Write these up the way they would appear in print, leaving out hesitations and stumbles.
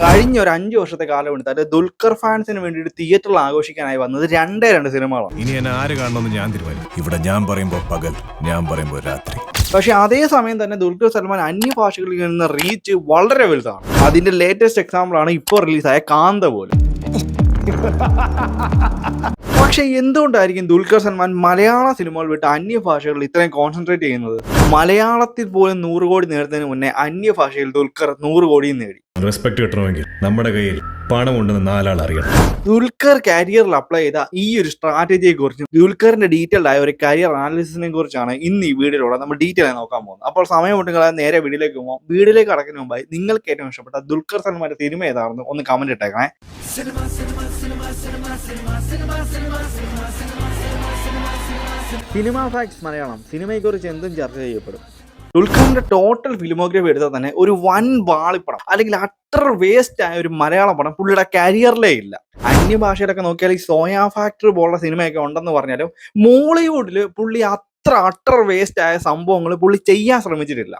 കഴിഞ്ഞ ഒരു 5 വർഷത്തെ കാലം എടുത്താൽ ദുൽഖർ ഫാൻസിന് വേണ്ടിയിട്ട് തിയേറ്ററിൽ ആഘോഷിക്കാനായി വന്നത് രണ്ടേ രണ്ട് സിനിമകളാണ്. ഇനി എന്നെ ആര് കാണണമെന്ന് ഞാൻ തീരുമാനിക്കും. ഇവിടെ ഞാൻ പറയുമ്പോൾ പകൽ, ഞാൻ പറയുമ്പോൾ രാത്രി. പക്ഷെ അതേ സമയം തന്നെ ദുൽഖർ സൽമാൻ അന്യഭാഷകളിൽ നിന്ന് റീച്ച് വളരെ വലുതാണ്. അതിന്റെ ലേറ്റസ്റ്റ് എക്സാമ്പിൾ ആണ് ഇപ്പോൾ റിലീസായ കാന്ത പോലും. പക്ഷെ എന്തുകൊണ്ടായിരിക്കും ദുൽഖർ സൽമാൻ മലയാള സിനിമകൾ വിട്ട് അന്യഭാഷകളിൽ ഇത്രയും കോൺസെൻട്രേറ്റ് ചെയ്യുന്നത്? മലയാളത്തിൽ പോലും 100 കോടി നേടുന്നതിന് മുന്നേ അന്യഭാഷയിൽ ദുൽഖർ 100 കോടിയും നേടി. റെസ്പെക്ട് കിട്ടണമെങ്കിൽ നമ്മുടെ കയ്യിൽ പണമുണ്ടെന്ന് 4 ആൾ അറിയണം. ദുൽഖർ കരിയറിൽ അപ്ലൈ ചെയ്ത ഈ ഒരു സ്ട്രാറ്റജിയെ കുറിച്ചും ദുൽഖറിന്റെ ഡീറ്റെയിൽഡ് ആയ ഒരു കരിയർ അനാലിസിസിനെ കുറിച്ചാണ് ഇന്ന് ഈ വീഡിയോയിലൂടെ നമ്മൾ ഡീറ്റെയിൽ ആയി നോക്കാൻ പോകുന്നത്. അപ്പോൾ സമയമുണ്ടെങ്കിൽ നേരെ വീഡിയോയിലേക്ക് പോകാം. വീഡിയോയിലേക്ക് കടക്കുന്നതിന് മുമ്പായി നിങ്ങൾക്ക് ഏറ്റവും ഇഷ്ടപ്പെട്ട ദുൽഖർ സൽമാന്റെ സിനിമ ഏതാണെന്ന് ഒന്ന് കമന്റ് ഇട്ടേക്കണേ. സിനിമ ഫാക്ട്സ് മലയാളം സിനിമയെക്കുറിച്ച് എന്തും ചർച്ച ചെയ്യപ്പെടും. ദുൽഖറിന്റെ ടോട്ടൽ ഫിലിമോഗ്രഫി എടുത്താൽ തന്നെ ഒരു വൻ വാളിപ്പടം അല്ലെങ്കിൽ അട്ടർ വേസ്റ്റ് ആയ ഒരു മലയാള പടം പുള്ളിയുടെ കരിയറിലേ ഇല്ല. അന്യഭാഷയിലൊക്കെ നോക്കിയാൽ ഈ സോയാ ഫാക്ടറി പോലുള്ള സിനിമയൊക്കെ ഉണ്ടെന്ന് പറഞ്ഞാലും മോളിവുഡിൽ പുള്ളി അത്ര അട്ടർ വേസ്റ്റ് ആയ സംഭവങ്ങൾ പുള്ളി ചെയ്യാൻ ശ്രമിച്ചിട്ടില്ല.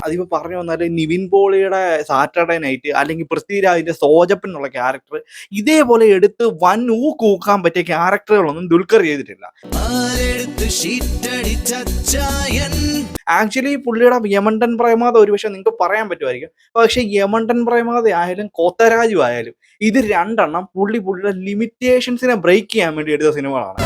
അതിപ്പോ പറഞ്ഞു വന്നാല് നിവിൻ പോളിയുടെ സാറ്റർഡേ നൈറ്റ് അല്ലെങ്കിൽ പൃഥ്വിരാജിന്റെ സോജപ്പൻ എന്നുള്ള ക്യാരക്ടർ ഇതേപോലെ എടുത്ത് വൻ ഊക്കാൻ പറ്റിയ ക്യാരക്ടറുകളൊന്നും ദുൽഖർ ചെയ്തിട്ടില്ല. ആക്ച്വലി പുള്ളിയുടെ യമണ്ടൻ പ്രേമാത ഒരുപക്ഷെ നിങ്ങൾക്ക് പറയാൻ പറ്റുമായിരിക്കും. പക്ഷെ യമണ്ടൻ പ്രേമാത ആയാലും കോത്തരാജു ആയാലും ഇത് രണ്ടെണ്ണം പുള്ളിയുടെ ലിമിറ്റേഷൻസിനെ ബ്രേക്ക് ചെയ്യാൻ വേണ്ടി എടുത്ത സിനിമകളാണ്.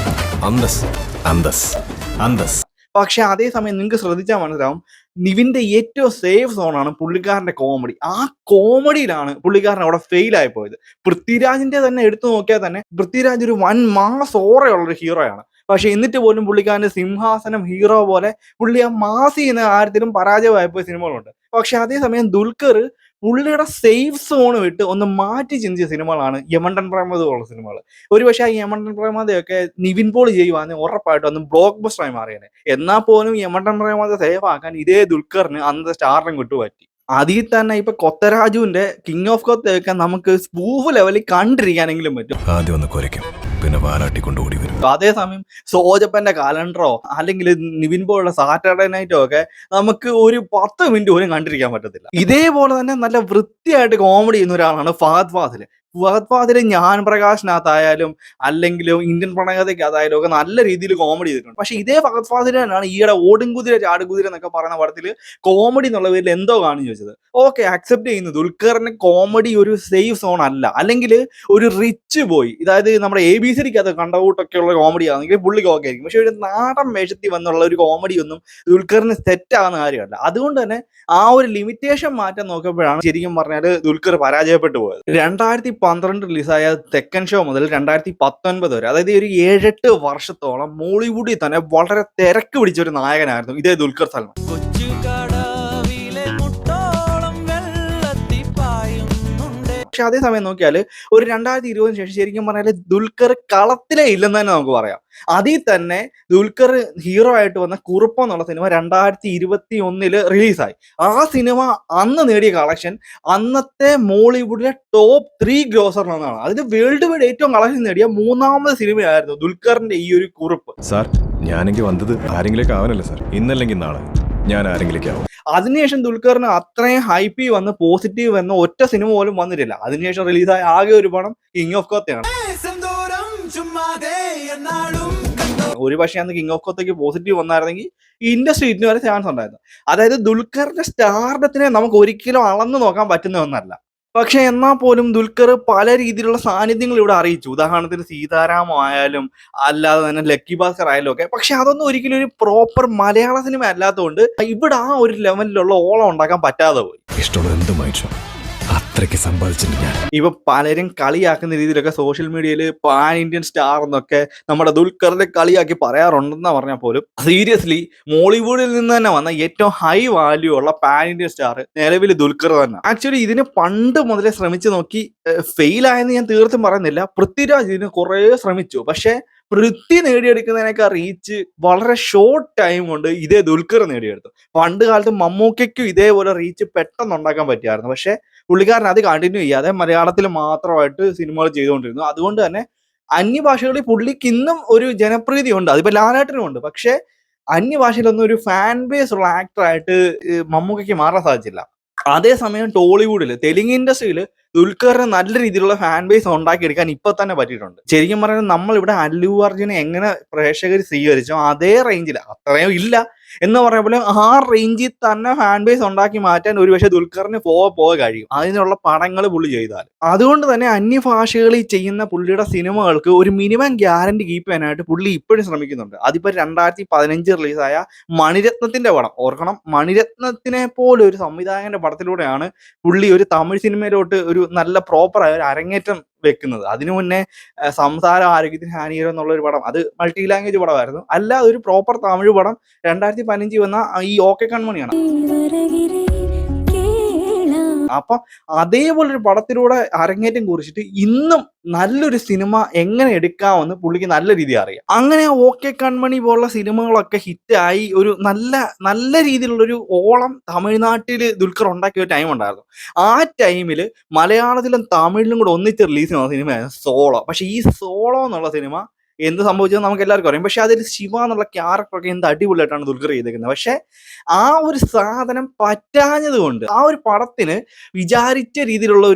പക്ഷെ അതേസമയം നിങ്ങൾക്ക് ശ്രദ്ധിച്ചാൽ മനസ്സിലാവും നിവിന്റെ ഏറ്റവും സേഫ് സോണാണ് പുള്ളിക്കാരന്റെ കോമഡി. ആ കോമഡിയിലാണ് പുള്ളിക്കാരൻ അവിടെ ഫെയിൽ ആയി പോയത്. പൃഥ്വിരാജിന്റെ തന്നെ എടുത്തു നോക്കിയാൽ തന്നെ പൃഥ്വിരാജ് ഒരു വൻ മാസ് ഓറയുള്ളൊരു ഹീറോയാണ്. പക്ഷെ എന്നിട്ട് പോലും പുള്ളിക്കാരന്റെ സിംഹാസനം ഹീറോ പോലെ പുള്ളി ആ മാസ് ചെയ്യുന്ന കാര്യത്തിലും പരാജയമായപ്പോയ സിനിമകളുണ്ട്. പക്ഷെ അതേസമയം ദുൽഖർ പുള്ളിയുടെ സേഫ് സോൺ വിട്ട് ഒന്ന് മാറ്റി ചിന്തിച്ച സിനിമകളാണ് യമണ്ടൻ പ്രേമത പോലുള്ള സിനിമകൾ. ഒരുപക്ഷെ ആ യമണ്ടൻ പ്രേമതയൊക്കെ നിവിൻ പോളി ചെയ്യുവാണെങ്കിൽ ഉറപ്പായിട്ടും അന്ന് ബ്ലോക്ക് ബസ്റ്ററായി മാറിയേനെ. എന്നാൽ പോലും യമണ്ടൻ പ്രേമത സേഫ് ആക്കാൻ ഇതേ ദുൽഖറിന് അന്നത്തെ സ്റ്റാറിനും കിട്ടുപറ്റി. അതിൽ തന്നെ ഇപ്പൊ കൊത്തരാജുവിന്റെ കിങ് ഓഫ് കൊത്തയൊക്കെ നമുക്ക് സ്പൂഫ് ലെവലിൽ കണ്ടിരിക്കാനെങ്കിലും പറ്റും. ആദ്യം ഒന്ന് കുരയ്ക്കും, പിന്നെ വാലാട്ടിക്കൊണ്ട് ഓടി വരും. അതേസമയം സോജപ്പന്റെ കാലണ്ടറോ അല്ലെങ്കിൽ നിവിൻ പോലുള്ള സാറ്റർഡേ നൈറ്റോ ഒക്കെ നമുക്ക് ഒരു 10 മിനിറ്റ് പോലും കണ്ടിരിക്കാൻ പറ്റത്തില്ല. ഇതേപോലെ തന്നെ നല്ല വൃത്തിയായിട്ട് കോമഡി ചെയ്യുന്ന ഒരാളാണ് ഫഹദ് ഫാസിൽ. ഞാൻ പ്രകാശിനകത്തായാലും അല്ലെങ്കിൽ ഇന്ത്യൻ പ്രണയതയ്ക്കകത്തായാലും ഒക്കെ നല്ല രീതിയിൽ കോമഡി ചെയ്തിട്ടുണ്ട്. പക്ഷെ ഇതേ ഫഹദ് ഫാസിൽ തന്നെയാണ് ഈയിടെ ഓടുംകുതിര ചാടുകുതിര എന്നൊക്കെ പറയുന്ന പടത്തിൽ കോമഡി എന്നുള്ള പേരിൽ എന്തോ കാണും ചോദിച്ചത്. ഓക്കെ, അക്സെപ്റ്റ് ചെയ്യുന്നു. ദുൽഖറിന് കോമഡി ഒരു സേഫ് സോൺ അല്ല. അല്ലെങ്കിൽ ഒരു റിച്ച് ബോയ്, അതായത് നമ്മുടെ ABCDക്ക് അത് കണ്ടകൂട്ടൊക്കെയുള്ള കോമഡി ആണെങ്കിൽ പുള്ളിക്ക് ഓക്കെ ആയിരിക്കും. പക്ഷെ ഒരു നാടൻ വേഷത്തിൽ വന്നുള്ള ഒരു കോമഡി ഒന്നും ദുൽഖറിന് സെറ്റ് ആകുന്ന കാര്യമല്ല. അതുകൊണ്ട് തന്നെ ആ ഒരു ലിമിറ്റേഷൻ മാറ്റം നോക്കിയപ്പോഴാണ് ശരിക്കും പറഞ്ഞാൽ ദുൽഖർ പരാജയപ്പെട്ടു പോയത്. 2012 റിലീസായ തെക്കൻ ഷോ മുതൽ 2019 വരെ, അതായത് ഒരു 7-8 വർഷത്തോളം മോളിവുഡിൽ തന്നെ വളരെ തിരക്ക് പിടിച്ച ഒരു നായകനായിരുന്നു ഇതേ ദുൽഖർ സൽമാൻ. പക്ഷെ അതേസമയം നോക്കിയാൽ ഒരു 2020 ശേഷം ശരിക്കും പറഞ്ഞാൽ ദുൽഖർ കളത്തിലേ ഇല്ലെന്ന് തന്നെ നമുക്ക് പറയാം. അതിൽ തന്നെ ദുൽഖർ ഹീറോ ആയിട്ട് വന്ന കുറുപ്പ് എന്നുള്ള സിനിമ 2021 റിലീസായി. ആ സിനിമ അന്ന് നേടിയ കളക്ഷൻ അന്നത്തെ മോളിവുഡിലെ ടോപ്പ് 3 ഗ്രോസറിലൊന്നാണ്. അതിന് വേൾഡ് വൈഡ് ഏറ്റവും കളക്ഷൻ നേടിയ 3ാമത് സിനിമയായിരുന്നു ദുൽഖറിന്റെ ഈ ഒരു കുറുപ്പ്. സാർ, ഞാനെങ്കിൽ വന്നത് ആരെങ്കിലേക്ക് ആവാനല്ല സാർ, ഇന്നല്ലെങ്കിൽ നാളെ ഞാൻ ആരെങ്കിലേക്ക് ആവും. അതിനുശേഷം ദുൽഖറിന് അത്രയും ഹൈപ്പി വന്ന് പോസിറ്റീവ് വന്ന ഒറ്റ സിനിമ പോലും വന്നിട്ടില്ല. അതിനുശേഷം റിലീസായ ആകെ ഒരു പടം കിങ് ഓഫ് കൊത്തയാണ്. ഒരു പക്ഷേ അന്ന് കിങ് ഓഫ് കൊത്തയ്ക്ക് പോസിറ്റീവ് വന്നായിരുന്നെങ്കിൽ ഇൻഡസ്ട്രി ഇന്ന് വരെ ചാൻസ് ഉണ്ടായിരുന്നു. അതായത് ദുൽഖറിന്റെ സ്റ്റാർഡത്തിനെ നമുക്ക് ഒരിക്കലും അളന്നു നോക്കാൻ പറ്റുന്ന ഒന്നല്ല. പക്ഷെ എന്നാൽ പോലും ദുൽഖർ പല രീതിയിലുള്ള സാന്നിധ്യങ്ങൾ ഇവിടെ അറിയിച്ചു. ഉദാഹരണത്തിന് സീതാരാമം ആയാലും അല്ലാതെ തന്നെ ലക്കി ഭാസ്കർ ആയാലും ഒക്കെ. പക്ഷെ അതൊന്നും ഒരിക്കലും ഒരു പ്രോപ്പർ മലയാള സിനിമ അല്ലാത്തതുകൊണ്ട് ഇവിടെ ആ ഒരു ലെവലിലുള്ള ഓളം ഉണ്ടാക്കാൻ പറ്റാതെ പോയി. ഇഷ്ടമുള്ള എന്തും വായിച്ചു, അത്രയ്ക്ക് സമ്പാദിച്ചിട്ടുണ്ട് ഞാൻ. ഇപ്പൊ പലരും കളിയാക്കുന്ന രീതിയിലൊക്കെ സോഷ്യൽ മീഡിയയിൽ പാൻ ഇന്ത്യൻ സ്റ്റാർ എന്നൊക്കെ നമ്മുടെ ദുൽഖറിനെ കളിയാക്കി പറയാറുണ്ടെന്ന് പറഞ്ഞാൽ പോലും സീരിയസ്ലി മോളിവുഡിൽ നിന്ന് തന്നെ വന്ന ഏറ്റവും ഹൈ വാല്യൂ ഉള്ള പാൻ ഇന്ത്യൻ സ്റ്റാർ നിലവിൽ ദുൽഖർ തന്നെ. ആക്ച്വലി ഇതിന് പണ്ട് മുതലേ ശ്രമിച്ചു നോക്കി ഫെയിൽ ആയെന്ന് ഞാൻ തീർത്തും പറയുന്നില്ല. പൃഥ്വിരാജ് ഇതിന് കുറേ ശ്രമിച്ചു. പക്ഷെ പൃഥ്വി നേടിയെടുക്കുന്നതിനേക്കാൾ റീച്ച് വളരെ ഷോർട്ട് ടൈം കൊണ്ട് ഇതേ ദുൽഖർ നേടിയെടുത്തു. പണ്ട് കാലത്ത് മമ്മൂക്കയ്ക്കും ഇതേപോലെ റീച്ച് പെട്ടെന്ന് ഉണ്ടാക്കാൻ പറ്റിയായിരുന്നു. പക്ഷെ പുള്ളിക്കാരൻ അത് കണ്ടിന്യൂ ചെയ്യാതെ മലയാളത്തിൽ മാത്രമായിട്ട് സിനിമകൾ ചെയ്തുകൊണ്ടിരുന്നു. അതുകൊണ്ട് തന്നെ അന്യഭാഷകളിൽ പുള്ളിക്ക് ഇന്നും ഒരു ജനപ്രീതി ഉണ്ട്. അതിപ്പോ ലാലേട്ടനും ഉണ്ട്. പക്ഷെ അന്യഭാഷയിലൊന്നും ഒരു ഫാൻ ബേസ് ഉള്ള ആക്ടറായിട്ട് മമ്മൂക്കയ്ക്ക് മാറാൻ സാധിച്ചില്ല. അതേസമയം ടോളിവുഡിൽ തെലുങ്ക് ഇൻഡസ്ട്രിയിൽ ദുൽഖറിന് നല്ല രീതിയിലുള്ള ഫാൻ ബേസ് ഉണ്ടാക്കിയെടുക്കാൻ ഇപ്പൊ തന്നെ പറ്റിയിട്ടുണ്ട്. ശരിക്കും പറഞ്ഞാൽ നമ്മൾ ഇവിടെ അല്ലു അർജുനെ എങ്ങനെ പ്രേക്ഷകർ സ്വീകരിച്ചോ അതേ റേഞ്ചിൽ, അത്രയും ഇല്ല എന്ന് പറഞ്ഞ പോലെ ആ റേഞ്ചിൽ തന്നെ ഫാൻ ബേസ് ഉണ്ടാക്കി മാറ്റാൻ ഒരുപക്ഷെ ദുൽഖറിന് പോകെ കഴിയും, അതിനുള്ള പടങ്ങൾ പുള്ളി ചെയ്താൽ. അതുകൊണ്ട് തന്നെ അന്യഭാഷകളിൽ ചെയ്യുന്ന പുള്ളിയുടെ സിനിമകൾക്ക് ഒരു മിനിമം ഗ്യാരണ്ടി കീപ്പ് ചെയ്യാനായിട്ട് പുള്ളി ഇപ്പോഴും ശ്രമിക്കുന്നുണ്ട്. അതിപ്പോൾ 2015 റിലീസായ മണിരത്നത്തിന്റെ പടം ഓർക്കണം, മണിരത്നത്തിനെ പോലെ ഒരു സംവിധായകന്റെ പടത്തിലൂടെയാണ് പുള്ളി ഒരു തമിഴ് സിനിമയിലോട്ട് ഒരു നല്ല പ്രോപ്പറായ ഒരു അരങ്ങേറ്റം വെക്കുന്നത്. അതിനു മുന്നേ സംസാര ആരോഗ്യത്തിന് ഹാനികരം എന്നുള്ള ഒരു പടം, അത് മൾട്ടി ലാംഗ്വേജ് പടമായിരുന്നു. അല്ല, ഒരു പ്രോപ്പർ തമിഴ് പടം 2015 വന്ന ഈ ഓക്കെ കൺമണിയാണ്. അപ്പൊ അതേപോലൊരു പടത്തിലൂടെ അരങ്ങേറ്റം കുറിച്ചിട്ട് ഇന്നും നല്ലൊരു സിനിമ എങ്ങനെ എടുക്കാമെന്ന് പുള്ളിക്ക് നല്ല രീതിയിൽ അറിയാം. അങ്ങനെ ഓക്കെ കൺമണി പോലുള്ള സിനിമകളൊക്കെ ഹിറ്റായി ഒരു നല്ല രീതിയിലുള്ളൊരു ഓളം തമിഴ്നാട്ടിൽ ദുൽഖർ ഉണ്ടാക്കിയ ഒരു ടൈം ഉണ്ടായിരുന്നു. ആ ടൈമിൽ മലയാളത്തിലും തമിഴിലും കൂടെ ഒന്നിച്ച് റിലീസ് ചെയ്യുന്ന സിനിമയായിരുന്നു സോളോ. പക്ഷെ ഈ സോളോ എന്നുള്ള സിനിമ എന്ത് സംഭവിച്ചത് നമുക്ക് എല്ലാവർക്കും അറിയാം. പക്ഷെ അതിൽ ശിവ എന്നുള്ള ക്യാരക്ടറൊക്കെ എന്ത് അടിപൊളിയായിട്ടാണ് ദുൽഖർ ചെയ്തേക്കുന്നത്. പക്ഷെ ആ ഒരു സാധനം പറ്റാഞ്ഞത് കൊണ്ട്, ആ ഒരു പടത്തിന് വിചാരിച്ച രീതിയിലുള്ള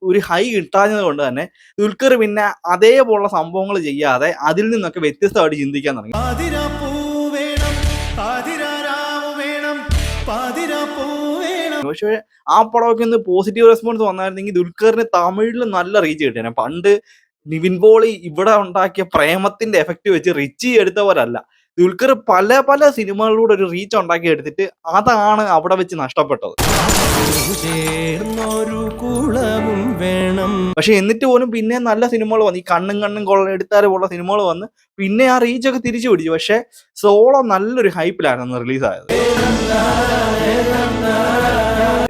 ഒരു ഹൈ കിട്ടാഞ്ഞത് കൊണ്ട് തന്നെ ദുൽഖർ പിന്നെ അതേപോലുള്ള സംഭവങ്ങൾ ചെയ്യാതെ അതിൽ നിന്നൊക്കെ വ്യത്യസ്തമായിട്ട് ചിന്തിക്കാൻ തുടങ്ങി. പക്ഷേ ആ പടമൊക്കെ ഒന്ന് പോസിറ്റീവ് റെസ്പോൺസ് വന്നായിരുന്നെങ്കിൽ ദുൽഖറിന് തമിഴിൽ നല്ല റീച്ച് കിട്ടിയാണ്. പണ്ട് നിവിൻ പോളി ഇവിടെ ഉണ്ടാക്കിയ പ്രേമത്തിന്റെ എഫക്റ്റ് വെച്ച് റിച്ചി എടുത്തവരല്ല, ദുൽഖർ പല സിനിമകളിലൂടെ ഒരു റീച്ച് ഉണ്ടാക്കി എടുത്തിട്ട് അതാണ് അവിടെ വെച്ച് നഷ്ടപ്പെട്ടത്. പക്ഷെ എന്നിട്ട് പോലും പിന്നെ നല്ല സിനിമകൾ വന്നു, ഈ കണ്ണും കൊള്ളയെടുത്താറ് പോലുള്ള സിനിമകൾ വന്ന് പിന്നെ ആ റീച്ചൊക്കെ തിരിച്ചു പിടിച്ചു. പക്ഷെ സോളോ നല്ലൊരു ഹൈപ്പിലായിരുന്നു റിലീസായത്.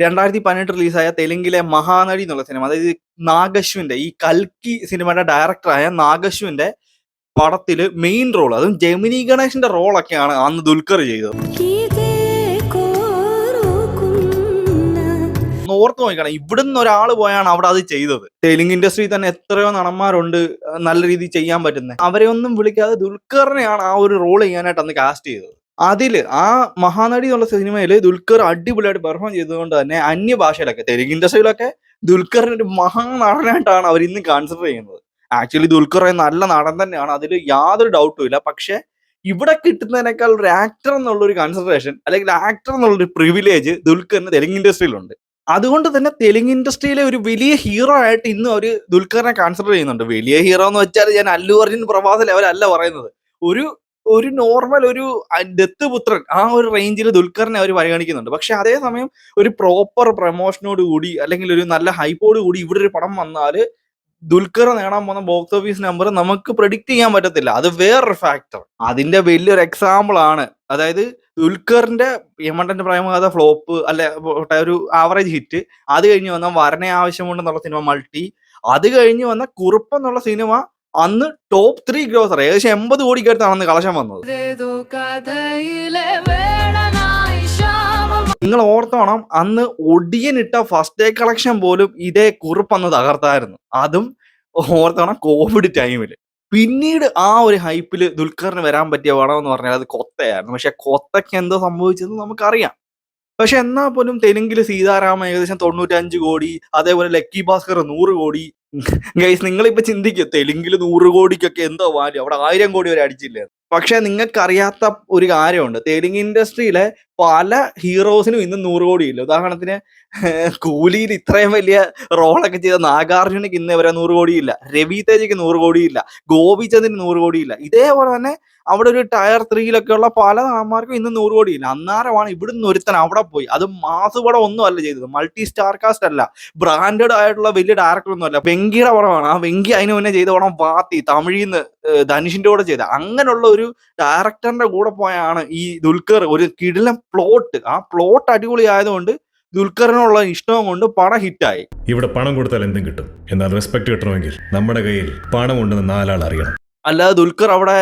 2018 റിലീസായ തെലുങ്കിലെ മഹാനടി എന്നുള്ള സിനിമ, അതായത് നാഗശ്വിന്റെ, ഈ കൽക്കി സിനിമയുടെ ഡയറക്ടറായ നാഗശ്വിന്റെ പടത്തില് മെയിൻ റോൾ, അതും ജെമിനി ഗണേഷിന്റെ റോളൊക്കെയാണ് അന്ന് ദുൽഖർ ചെയ്തത്. ഓർത്ത് നോക്കണം, ഇവിടുന്ന് ഒരാൾ പോയാണ് അവിടെ അത് ചെയ്തത്. തെലുങ്ക് ഇൻഡസ്ട്രിയിൽ തന്നെ എത്രയോ നടന്മാരുണ്ട് നല്ല രീതിയിൽ ചെയ്യാൻ പറ്റുന്നത്, അവരെ ഒന്നും വിളിക്കാതെ ദുൽഖറിനെയാണ് ആ ഒരു റോൾ ചെയ്യാനായിട്ട് അന്ന് കാസ്റ്റ് ചെയ്തത്. അതില് ആ മഹാനടി എന്നുള്ള സിനിമയിൽ ദുൽഖർ അടിപൊളിയായിട്ട് പെർഫോം ചെയ്തതുകൊണ്ട് തന്നെ അന്യഭാഷയിലൊക്കെ തെലുങ്ക് ഇൻഡസ്ട്രിയിലൊക്കെ ദുൽഖറിന് ഒരു മഹാനടനായിട്ടാണ് അവർ ഇന്ന് കൺസിഡർ ചെയ്യുന്നത്. ആക്ച്വലി ദുൽഖർ നല്ല നടൻ തന്നെയാണ്, അതിൽ യാതൊരു ഡൗട്ടും ഇല്ല. പക്ഷെ ഇവിടെ കിട്ടുന്നതിനേക്കാൾ ഒരു ആക്ടർ എന്നുള്ളൊരു കൺസിഡറേഷൻ അല്ലെങ്കിൽ ആക്ടർ എന്നുള്ളൊരു പ്രിവിലേജ് ദുൽഖറിന് തെലുങ്ക് ഇൻഡസ്ട്രിയിലുണ്ട്. അതുകൊണ്ട് തന്നെ തെലുങ്ക് ഇൻഡസ്ട്രിയിലെ ഒരു വലിയ ഹീറോ ആയിട്ട് ഇന്നും അവർ ദുൽഖറിനെ കൺസിഡർ ചെയ്യുന്നുണ്ട്. വലിയ ഹീറോ എന്ന് വെച്ചാൽ ഞാൻ അല്ലു അർജുൻ പ്രഭാസ് ലെവലല്ല പറയുന്നത്, ഒരു നോർമൽ ഒരു ദത്തുപുത്രൻ ആ ഒരു റേഞ്ചിൽ ദുൽഖറിനെ അവർ പരിഗണിക്കുന്നുണ്ട്. പക്ഷെ അതേസമയം ഒരു പ്രോപ്പർ പ്രൊമോഷനോട് കൂടി അല്ലെങ്കിൽ ഒരു നല്ല ഹൈപ്പോട് കൂടി ഇവിടെ ഒരു പടം വന്നാൽ ദുൽഖർ നേടാൻ പോകുന്ന ബോക്സ് ഓഫീസ് നമ്പർ നമുക്ക് പ്രെഡിക്റ്റ് ചെയ്യാൻ പറ്റത്തില്ല. അത് വേറൊരു ഫാക്ടർ. അതിന്റെ വലിയൊരു എക്സാമ്പിൾ ആണ്, അതായത് ദുൽഖറിന്റെ യമണ്ടന്റെ പ്രേമകഥ ഫ്ലോപ്പ് അല്ലെ ഒരു ആവറേജ് ഹിറ്റ്, അത് കഴിഞ്ഞ് വന്ന വരനെ ആവശ്യമുണ്ടെന്നുള്ള സിനിമ മൾട്ടി, അത് കഴിഞ്ഞ് വന്ന കുറുപ്പ് എന്നുള്ള സിനിമ അന്ന് ടോപ്പ് 3 ഗ്രോസർ ഏകദേശം 80 കോടിക്ക് അടുത്താണ് അന്ന് കളക്ഷൻ വന്നത്. നിങ്ങൾ ഓർത്തോണം, അന്ന് ഒടിയനിട്ട ഫസ്റ്റ് ഡേ കളക്ഷൻ പോലും ഇതേ കുറിപ്പ് അന്ന് തകർത്തായിരുന്നു. അതും ഓർത്തോണം കോവിഡ് ടൈമിൽ. പിന്നീട് ആ ഒരു ഹൈപ്പിൽ ദുൽഖറിന് വരാൻ പറ്റിയ പടം എന്ന് പറഞ്ഞാൽ അത് കൊത്തയായിരുന്നു. പക്ഷെ കൊത്തയ്ക്ക് എന്തോ സംഭവിച്ചെന്ന് നമുക്കറിയാം. പക്ഷെ എന്നാൽ പോലും തെലുങ്കിൽ സീതാരാമ ഏകദേശം 95 കോടി, അതേപോലെ ലക്കി ഭാസ്കർ 100 കോടി. ഗൈസ്, നിങ്ങളിപ്പോ ചിന്തിക്കും തെലുങ്കിൽ 100 കോടിക്കൊക്കെ എന്തോ വാല്യൂ, അവിടെ 1000 കോടി വരെ അടിച്ചില്ലേ. പക്ഷെ നിങ്ങൾക്കറിയാത്ത ഒരു കാര്യമുണ്ട്, തെലുങ്ക് ഇൻഡസ്ട്രിയിലെ പല ഹീറോസിനും ഇന്നും 100 കോടിയില്ല. ഉദാഹരണത്തിന് കൂലിയിൽ ഇത്രയും വലിയ റോളൊക്കെ ചെയ്ത നാഗാർജുനക്ക് ഇന്ന് വരെ 100 കോടിയില്ല, രവി തേജയ്ക്ക് 100 കോടിയില്ല, ഗോപിചന്ദിന് 100 കോടിയില്ല. ഇതേപോലെ തന്നെ അവിടെ ഒരു ടയർ 3 ഉള്ള പല നടന്മാർക്കും ഇന്ന് 100 കോടിയില്ല. അന്നേരമാണ് ഇവിടുന്ന് ഒരുത്തൻ അവിടെ പോയി, അത് മാസ് പടം ഒന്നും അല്ല ചെയ്തത്, മൾട്ടി സ്റ്റാർ കാസ്റ്റ് അല്ല, ബ്രാൻഡഡ് ആയിട്ടുള്ള വലിയ ഡയറക്ടർ ഒന്നും അല്ല, വെങ്കിയുടെ പടമാണ്. ആ വെങ്കി അതിന് മുന്നേ ചെയ്ത പടം വാത്തി, തമിഴിൽ നിന്ന് ധനുഷിന്റെ കൂടെ ചെയ്ത, അങ്ങനെയുള്ള ഒരു ഡയറക്ടറിന്റെ കൂടെ പോയാണ് ഈ ദുൽഖർ ഒരു കിടിലൻ പ്ലോട്ട്, ആ പ്ലോട്ട് അടിപൊളി ആയതുകൊണ്ട് ദുൽഖറിനുള്ള ഇഷ്ടവും കൊണ്ട് പടം ഹിറ്റായി. ഇവിടെ പണം കൊടുത്താൽ എന്തും കിട്ടും, എന്നാൽ റെസ്പെക്ട് കിട്ടണമെങ്കിൽ നമ്മുടെ കയ്യിൽ പണം ഉണ്ടെന്ന് 4 ആൾ അറിയണം. അല്ലാതെ ദുൽഖർ അവിടെ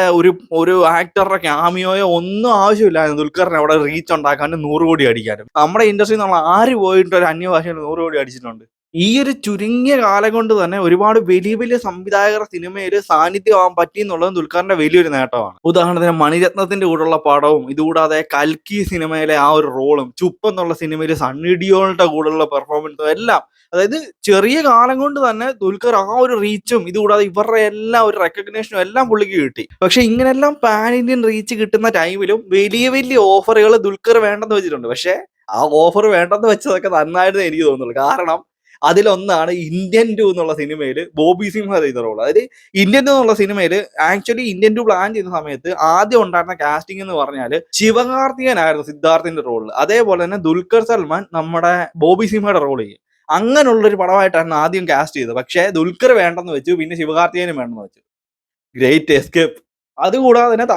ഒരു ആക്ടറുടെ ക്യാമിയോയോ ഒന്നും ആവശ്യമില്ലായിരുന്നു ദുൽഖറിനെ അവിടെ റീച്ച് ഉണ്ടാക്കാനും 100 കോടി അടിക്കാനും. നമ്മുടെ ഇൻഡസ്ട്രിയിൽ നിന്നുള്ള ആര് പോയിട്ട് ഒരു അന്യഭാഷയിൽ 100 കോടി അടിച്ചിട്ടുണ്ട്? ഈ ഒരു ചുരുങ്ങിയ കാലം കൊണ്ട് തന്നെ ഒരുപാട് വലിയ വലിയ സംവിധായകരുടെ സിനിമയിൽ സാന്നിധ്യമാവാൻ പറ്റി എന്നുള്ളത് ദുൽഖറിന്റെ വലിയൊരു നേട്ടമാണ്. ഉദാഹരണത്തിന് മണിരത്നത്തിന്റെ കൂടെയുള്ള പടവും, ഇതുകൂടാതെ കൽക്കി സിനിമയിലെ ആ ഒരു റോളും, ചുപ്പ് എന്നുള്ള സിനിമയിൽ സണ്ണി ഡിയോളിന്റെ കൂടെയുള്ള പെർഫോമൻസും എല്ലാം, അതായത് ചെറിയ കാലം കൊണ്ട് തന്നെ ദുൽഖർ ആ ഒരു റീച്ചും ഇതുകൂടാതെ ഇവരുടെ എല്ലാം ഒരു റെക്കഗ്നേഷനും എല്ലാം പുള്ളിക്ക് കിട്ടി. പക്ഷെ ഇങ്ങനെല്ലാം പാൻ ഇന്ത്യൻ റീച്ച് കിട്ടുന്ന ടൈമിലും വലിയ വലിയ ഓഫറുകൾ ദുൽഖർ വേണ്ടെന്ന് വെച്ചിട്ടുണ്ട്. പക്ഷെ ആ ഓഫർ വേണ്ടെന്ന് വെച്ചതൊക്കെ നന്നായിരുന്നു എനിക്ക് തോന്നുന്നുള്ളൂ. കാരണം അതിലൊന്നാണ് ഇന്ത്യൻ 2 എന്നുള്ള സിനിമയിൽ ബോബി സിംഹ ചെയ്ത റോൾ. അതായത് ഇന്ത്യൻ 2 എന്നുള്ള സിനിമയിൽ ആക്ച്വലി ഇന്ത്യൻ 2 പ്ലാൻ ചെയ്യുന്ന സമയത്ത് ആദ്യം ഉണ്ടായിരുന്ന കാസ്റ്റിംഗ് എന്ന് പറഞ്ഞാൽ ശിവകാർത്തികനായിരുന്നു സിദ്ധാർത്ഥിന്റെ റോളിൽ. അതേപോലെ തന്നെ ദുൽഖർ സൽമാൻ നമ്മുടെ ബോബി സിംഹയുടെ റോൾ ചെയ്യും. അങ്ങനെയുള്ളൊരു പടമായിട്ടാണ് ആദ്യം കാസ്റ്റ് ചെയ്തത്. പക്ഷേ ദുൽഖർ വേണ്ടെന്ന് വെച്ചു, പിന്നെ ശിവകാർത്തികനും വേണ്ടെന്ന് വെച്ചു. Great escape. അതുകൂടാതെ തന്നെ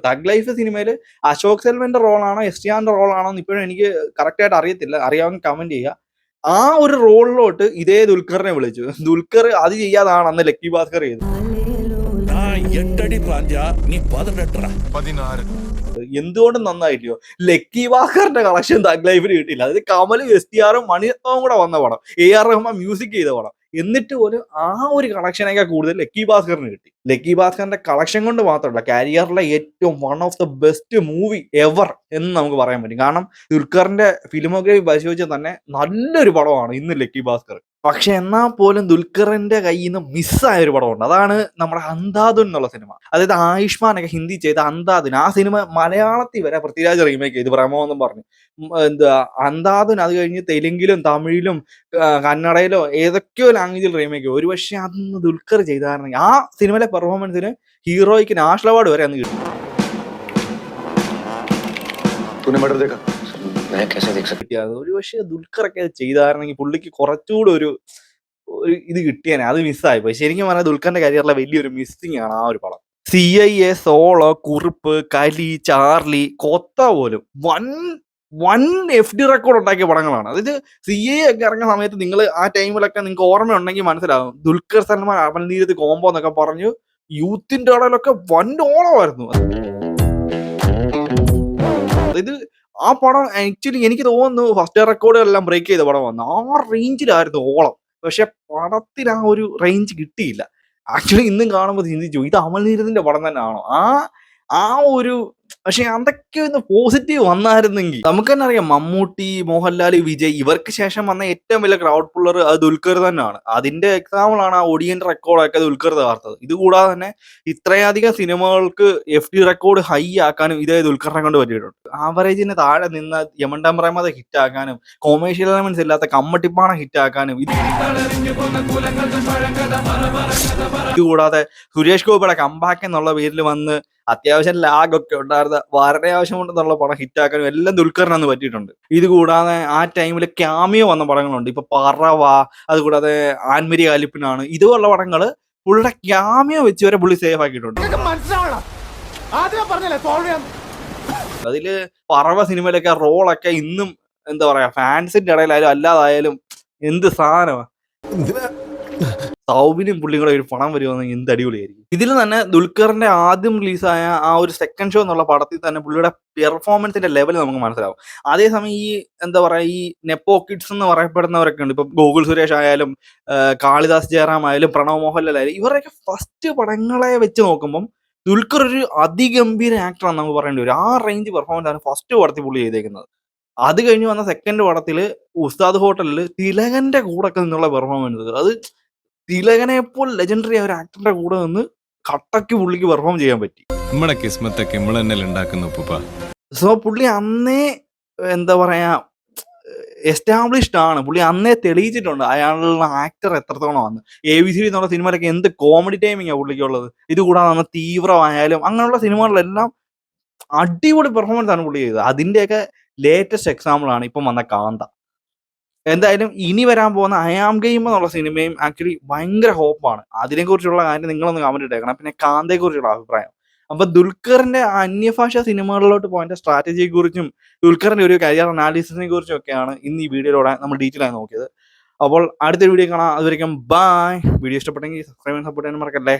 തഗ് ലൈഫ് സിനിമയിൽ അശോക് സെൽവന്റെ റോളാണോ എസ്റ്റിയാന്റെ റോളാണോ എന്ന് ഇപ്പോഴും എനിക്ക് കറക്റ്റ് ആയിട്ട് അറിയത്തില്ല. അറിയാമെങ്കിൽ കമന്റ് ചെയ്യുക. ആ ഒരു റോളിലോട്ട് ഇതേ ദുൽഖറിനെ വിളിച്ചു. ദുൽഖർ അത് ചെയ്യാതാണ് അന്ന് ലക്കി ഭാസ്കർ ചെയ്തത്. എന്തുകൊണ്ടും നന്നായില്ലയോ? ലക്കി ഭാസ്കറിന്റെ കളക്ഷൻ തഗ് ലൈഫിന് കിട്ടിയില്ല. അതായത് കമലും എസ്റ്റിആറും മണിരത്നവും കൂടെ വന്ന പടം, AR റഹ്മാൻ മ്യൂസിക് ചെയ്ത പടം, എന്നിട്ട് പോലും ആ ഒരു കളക്ഷനേക്കാൾ കൂടുതൽ ലക്കി ഭാസ്കറിന് കിട്ടി. ലക്കി ഭാസ്കറിന്റെ കളക്ഷൻ കൊണ്ട് മാത്രമല്ല, കരിയറിലെ ഏറ്റവും one of the best movie ever എന്ന് നമുക്ക് പറയാൻ പറ്റും. കാരണം ദുൽഖറിന്റെ ഫിലിമോഗ്രഫി പരിശോധിച്ചാൽ തന്നെ നല്ലൊരു പടമാണ് ഇന്ന് ലക്കി ഭാസ്കർ. പക്ഷെ എന്നാൽ പോലും ദുൽഖറിന്റെ കയ്യിൽ നിന്ന് മിസ്സായ ഒരു പടമുണ്ട്. അതാണ് നമ്മുടെ അന്ധാധുൻ എന്നുള്ള സിനിമ. അതായത് ആയുഷ്മാനൊക്കെ ഹിന്ദി ചെയ്ത അന്ധാധുൻ, ആ സിനിമ മലയാളത്തിൽ വരെ പൃഥ്വിരാജ് റീമേക്ക് ചെയ്ത് പ്രമോ എന്നും പറഞ്ഞു. എന്താ അന്ധാധുൻ അത് കഴിഞ്ഞ് തെലുങ്കിലും തമിഴിലും കന്നഡയിലോ ഏതൊക്കെയോ ലാംഗ്വേജിൽ റീമേക്ക്. ഒരു പക്ഷേ അന്ന് ദുൽഖർ ചെയ്തായിരുന്നെങ്കിൽ ആ സിനിമയിലെ പെർഫോമൻസിന് ഹീറോയ്ക്ക് നാഷണൽ അവാർഡ് വരെ അന്ന് കിട്ടും. ഒരു പക്ഷേ ദുൽഖറൊക്കെ അത് ചെയ്തായിരുന്നെങ്കിൽ പുള്ളിക്ക് കുറച്ചുകൂടെ ഒരു ഇത് കിട്ടിയാനെ. അത് മിസ്സായിപ്പോയി. ശരിക്കും പറഞ്ഞാൽ ദുൽഖറിന്റെ കരിയറിലെ വലിയൊരു മിസ്സിംഗ് ആണ് ആ ഒരു പടം. CIA, സോളോ, കുറുപ്പ്, കലി, ചാർലി, കൊത്ത പോലും വൺ FD റെക്കോർഡ് ഉണ്ടാക്കിയ പടങ്ങളാണ്. അതായത് CA ഒക്കെ ഇറങ്ങിയ സമയത്ത് നിങ്ങൾ ആ ടൈമിലൊക്കെ നിങ്ങൾക്ക് ഓർമ്മയുണ്ടെങ്കിൽ മനസ്സിലാവും. ദുൽഖർ സൽമാൻ അമൽനീരത് കോംബോ എന്നൊക്കെ പറഞ്ഞു യൂത്തിന്റെ ഇടയിലൊക്കെ വൻ ഓളമായിരുന്നു. അതായത് ആ പടം ആക്ച്വലി എനിക്ക് തോന്നുന്നു ഫസ്റ്റ് റെക്കോർഡുകളെല്ലാം ബ്രേക്ക് ചെയ്ത പടം വന്നു. ആ റേഞ്ചിലായിരുന്നു ഓളം. പക്ഷെ പടത്തിന് ആ ഒരു റേഞ്ച് കിട്ടിയില്ല. ആക്ച്വലി ഇന്നും കാണുമ്പോൾ ചിന്തിച്ചു, ഇത് അമൽനീരദിന്റെ പടം തന്നെയാണോ? ആ ഒരു പക്ഷെ അതൊക്കെ ഒന്ന് പോസിറ്റീവ് വന്നായിരുന്നെങ്കിൽ. നമുക്ക് തന്നെ അറിയാം, മമ്മൂട്ടി, മോഹൻലാൽ, വിജയ് ഇവർക്ക് ശേഷം വന്ന ഏറ്റവും വലിയ ക്രൗഡ് പുള്ളർ അത് ദുൽഖർ തന്നെയാണ്. അതിന്റെ എക്സാമ്പിൾ ആണ് ആ ഒടിയൻ റെക്കോർഡൊക്കെ ദുൽഖർ തകർത്തത്. ഇതുകൂടാതെ തന്നെ ഇത്രയധികം സിനിമകൾക്ക് FD റെക്കോർഡ് ഹൈ ആക്കാനും ഇതേ ദുൽഖറിനെ കൊണ്ട് പറ്റിയിട്ടുണ്ട്. ആവറേജിന് താഴെ നിന്ന് യമണ്ടൻ പ്രേമത ഹിറ്റ് ആക്കാനും കൊമേഴ്ഷ്യൽ എലമെന്റ്സ് ഇല്ലാത്ത കമ്മട്ടിപ്പാണ ഹിറ്റ് ആക്കാനും ഇതുകൂടാതെ സുരേഷ് ഗോപിയുടെ കംബാക്ക് എന്നുള്ള പേരിൽ വന്ന് അത്യാവശ്യം ലാഗ് ഒക്കെ ഉണ്ടായിരുന്ന വളരെ ആവശ്യമുണ്ടെന്നുള്ള പടം ഹിറ്റാക്കാനും എല്ലാം ദുൽഖറിനന്ന് പറ്റിയിട്ടുണ്ട്. ഇത് കൂടാതെ ആ ടൈമിൽ ക്യാമിയോ വന്ന പടങ്ങളുണ്ട്. ഇപ്പൊ പറവ, അതുകൂടാതെ ആൻമരി കാലിപ്പിനാണ്, ഇതുപോലുള്ള പടങ്ങള് പുള്ളിയുടെ ക്യാമിയോ വെച്ച് വരെ പുള്ളി സേഫ് ആക്കിയിട്ടുണ്ട്. അതില് പറവ സിനിമയിലൊക്കെ റോളൊക്കെ ഇന്നും എന്താ പറയാ ഫാൻസിന്റെ ഇടയിലായാലും അല്ലാതായാലും എന്ത് സാധനമാ. സൗബിനും പുള്ളിയും കൂടെ ഒരു പണം വരുവാണെങ്കിൽ എന്ത് അടിപൊളിയായിരിക്കും. ഇതിൽ തന്നെ ദുൽഖറിന്റെ ആദ്യം റിലീസായ ആ ഒരു സെക്കൻഡ് ഷോ എന്നുള്ള പടത്തിൽ തന്നെ പുള്ളിയുടെ പെർഫോമൻസിന്റെ ലെവൽ നമുക്ക് മനസ്സിലാവും. അതേസമയം ഈ എന്താ പറയാ ഈ നെപ്പോ കിഡ്സ് എന്ന് പറയപ്പെടുന്നവരൊക്കെ ഉണ്ട്. ഇപ്പൊ ഗോകുൽ സുരേഷ് ആയാലും കാളിദാസ് ജയറാം ആയാലും പ്രണവ് മോഹൻലാൽ ആയാലും ഇവരുടെയൊക്കെ ഫസ്റ്റ് പടങ്ങളെ വെച്ച് നോക്കുമ്പം ദുൽഖർ ഒരു അതിഗംഭീര ആക്ടറാണ് നമുക്ക് പറയേണ്ടി വരും. ആ റേഞ്ച് പെർഫോമൻസ് ആണ് ഫസ്റ്റ് പടത്തിൽ പുള്ളി ചെയ്തേക്കുന്നത്. അത് കഴിഞ്ഞ് വന്ന സെക്കൻഡ് പടത്തിൽ ഉസ്താദ് ഹോട്ടലിൽ തിലകന്റെ കൂടെ ഒക്കെ നിന്നുള്ള പെർഫോമൻസ്, അത് തിലകനെപ്പോൾ ലെജൻഡറി ആ ഒരു ആക്ടറിന്റെ കൂടെ നിന്ന് കട്ടയ്ക്ക് പുള്ളിക്ക് പെർഫോം ചെയ്യാൻ പറ്റി. നമ്മളെ കിസ്മത്തൊക്കെ നമ്മൾ തന്നെ ഉണ്ടാക്കുന്ന ഉപ്പ. സോ പുള്ളി അന്നേ എന്താ പറയാ എസ്റ്റാബ്ലിഷ്ഡ് ആണ്. പുള്ളി അന്നേ തെളിയിച്ചിട്ടുണ്ട് അയാളുള്ള ആക്ടർ എത്രത്തോളം വന്ന്. ABC എന്നുള്ള സിനിമയിലൊക്കെ എന്ത് കോമഡി ടൈമിംഗ് ആ പുള്ളിക്കുള്ളത്. ഇത് കൂടാതെ നമ്മൾ തീവ്രമായാലും അങ്ങനെയുള്ള സിനിമകളിലെല്ലാം അടിപൊളി പെർഫോമൻസ് ആണ് പുള്ളി ചെയ്തത്. അതിന്റെയൊക്കെ ലേറ്റസ്റ്റ് എക്സാമ്പിൾ ആണ് ഇപ്പം വന്ന കാന്ത. എന്തായാലും ഇനി വരാൻ പോകുന്ന ഐ ആം ഗെയിം എന്നുള്ള സിനിമയും ആക്ച്വലി ഭയങ്കര ഹോപ്പാണ്. അതിനെക്കുറിച്ചുള്ള കാര്യം നിങ്ങളൊന്ന് കമന്റ് ഇട്ടേക്കണം. പിന്നെ കാന്തയെക്കുറിച്ചുള്ള അഭിപ്രായം. അപ്പൊ ദുൽഖറിന്റെ അന്യഭാഷ സിനിമകളിലോട്ട് പോകാൻ സ്ട്രാറ്റജിയെ കുറിച്ചും ദുൽഖറിന്റെ ഒരു കരിയർ അനാലിസിസിനെ കുറിച്ചും ഒക്കെയാണ് ഇന്ന് ഈ വീഡിയോയിലൂടെ നമ്മൾ ഡീറ്റെയിൽ ആയി നോക്കിയത്. അപ്പോൾ അടുത്തൊരു വീഡിയോ കാണാം. അതുവരെയും ബൈ. വീഡിയോ ഇഷ്ടപ്പെട്ടെങ്കിൽ സബ്സ്ക്രൈബ് ചെയ്യാൻ സപ്പോർട്ട് ചെയ്യാൻ മറക്കല്ലേ.